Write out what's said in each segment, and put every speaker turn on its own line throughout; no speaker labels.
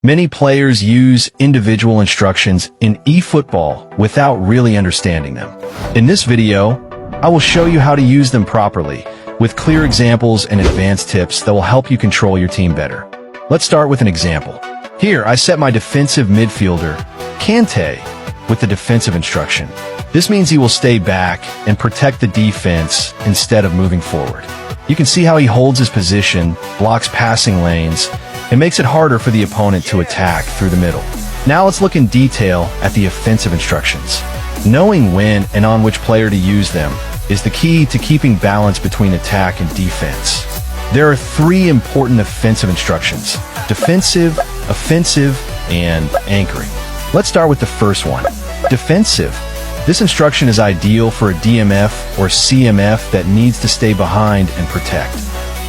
Many players use individual instructions in eFootball without really understanding them. In this video, I will show you how to use them properly, with clear examples and advanced tips that will help you control your team better. Let's start with an example. Here, I set my defensive midfielder, Kante, with the defensive instruction. This means he will stay back and protect the defense instead of moving forward. You can see how he holds his position, blocks passing lanes, and makes it harder for the opponent to attack through the middle. Now let's look in detail at the offensive instructions. Knowing when and on which player to use them is the key to keeping balance between attack and defense. There are 3 important offensive instructions: defensive, offensive, and anchoring. Let's start with the first one, defensive. This instruction is ideal for a DMF or CMF that needs to stay behind and protect.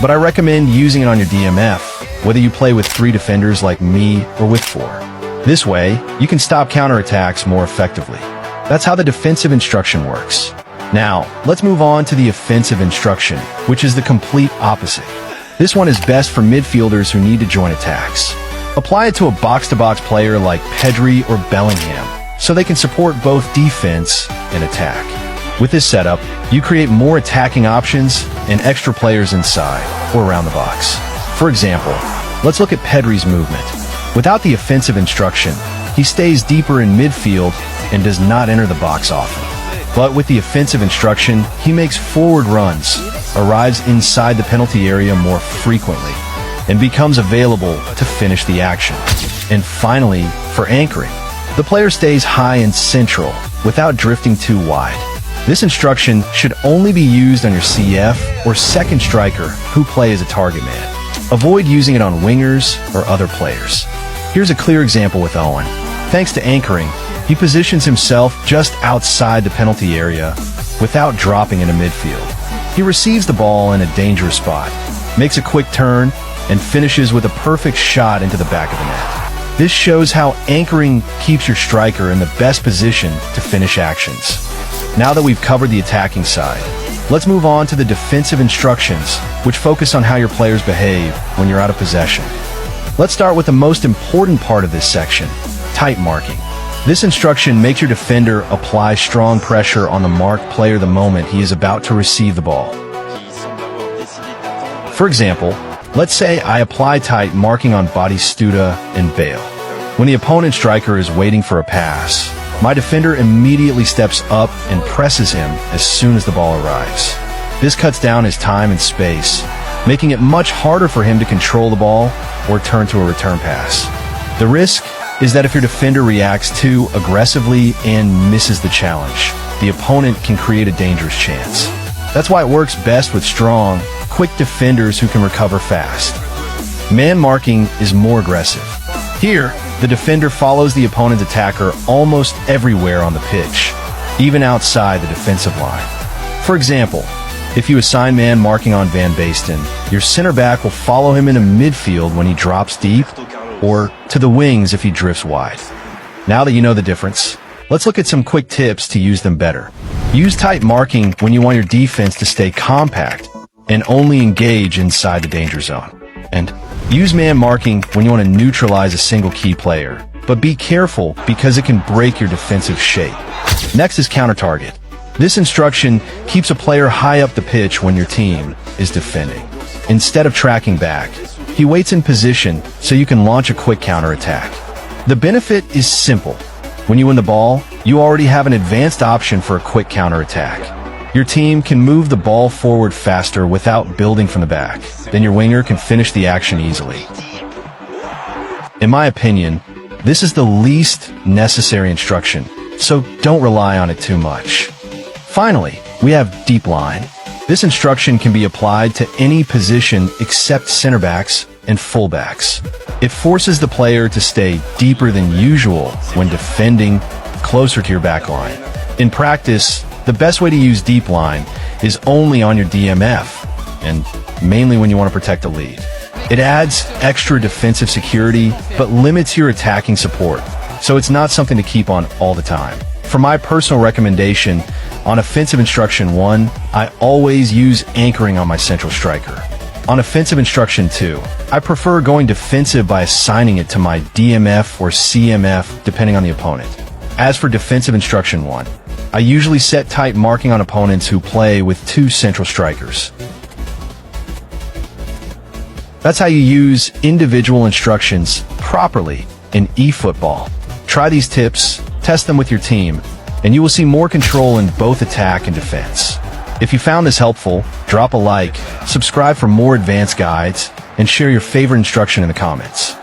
But I recommend using it on your DMF, whether you play with 3 defenders like me or with 4. This way, you can stop counterattacks more effectively. That's how the defensive instruction works. Now, let's move on to the offensive instruction, which is the complete opposite. This one is best for midfielders who need to join attacks. Apply it to a box-to-box player like Pedri or Bellingham, so they can support both defense and attack. With this setup, you create more attacking options and extra players inside or around the box. For example, let's look at Pedri's movement. Without the offensive instruction, he stays deeper in midfield and does not enter the box often. But with the offensive instruction, he makes forward runs, arrives inside the penalty area more frequently, and becomes available to finish the action. And finally, for anchoring, the player stays high and central without drifting too wide. This instruction should only be used on your CF or second striker who play as a target man. Avoid using it on wingers or other players. Here's a clear example with Owen. Thanks to anchoring, he positions himself just outside the penalty area without dropping into midfield. He receives the ball in a dangerous spot, makes a quick turn, and finishes with a perfect shot into the back of the net. This shows how anchoring keeps your striker in the best position to finish actions. Now that we've covered the attacking side, let's move on to the defensive instructions, which focus on how your players behave when you're out of possession. Let's start with the most important part of this section, tight marking. This instruction makes your defender apply strong pressure on the marked player the moment he is about to receive the ball. For example, let's say I apply tight marking on Batistuta and Bale. When the opponent striker is waiting for a pass, my defender immediately steps up and presses him as soon as the ball arrives. This cuts down his time and space, making it much harder for him to control the ball or turn to a return pass. The risk is that if your defender reacts too aggressively and misses the challenge, the opponent can create a dangerous chance. That's why it works best with strong, quick defenders who can recover fast. Man marking is more aggressive. Here, the defender follows the opponent's attacker almost everywhere on the pitch, even outside the defensive line. For example, if you assign man marking on Van Basten, your center back will follow him into midfield when he drops deep, or to the wings if he drifts wide. Now that you know the difference, let's look at some quick tips to use them better. Use tight marking when you want your defense to stay compact and only engage inside the danger zone. And use man marking when you want to neutralize a single key player, but be careful because it can break your defensive shape. Next is counter target. This instruction keeps a player high up the pitch when your team is defending. Instead of tracking back, he waits in position so you can launch a quick counterattack. The benefit is simple. When you win the ball, you already have an advanced option for a quick counterattack. Your team can move the ball forward faster without building from the back. Then your winger can finish the action easily. In my opinion, this is the least necessary instruction, so don't rely on it too much. Finally, we have deep line. This instruction can be applied to any position except center backs and fullbacks. It forces the player to stay deeper than usual when defending closer to your back line. In practice, the best way to use deep line is only on your DMF, and mainly when you want to protect a lead. It adds extra defensive security, but limits your attacking support, so it's not something to keep on all the time. For my personal recommendation, on offensive instruction 1, I always use anchoring on my central striker. On offensive instruction 2, I prefer going defensive by assigning it to my DMF or CMF depending on the opponent. As for defensive instruction 1, I usually set tight marking on opponents who play with 2 central strikers. That's how you use individual instructions properly in eFootball. Try these tips, test them with your team, and you will see more control in both attack and defense. If you found this helpful, drop a like, subscribe for more advanced guides, and share your favorite instruction in the comments.